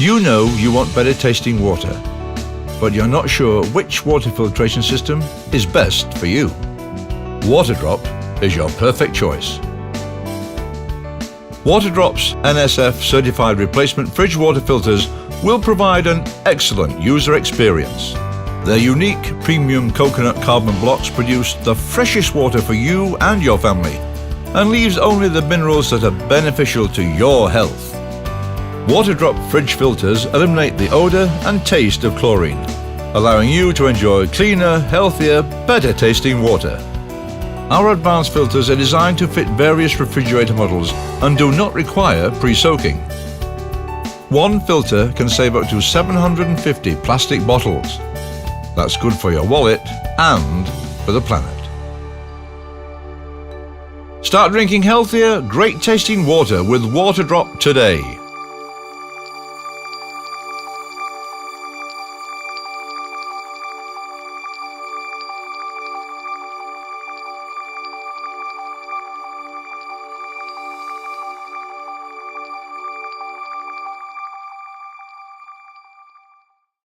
You know you want better tasting water, but you're not sure which water filtration system is best for you. Waterdrop is your perfect choice. Waterdrop's NSF certified replacement fridge water filters will provide an excellent user experience. Their unique premium coconut carbon blocks produce the freshest water for you and your family and leaves only the minerals that are beneficial to your health. Waterdrop fridge filters eliminate the odour and taste of chlorine, allowing you to enjoy cleaner, healthier, better tasting water. Our advanced filters are designed to fit various refrigerator models and do not require pre-soaking. One filter can save up to 750 plastic bottles. That's good for your wallet and for the planet. Start drinking healthier, great tasting water with Waterdrop today.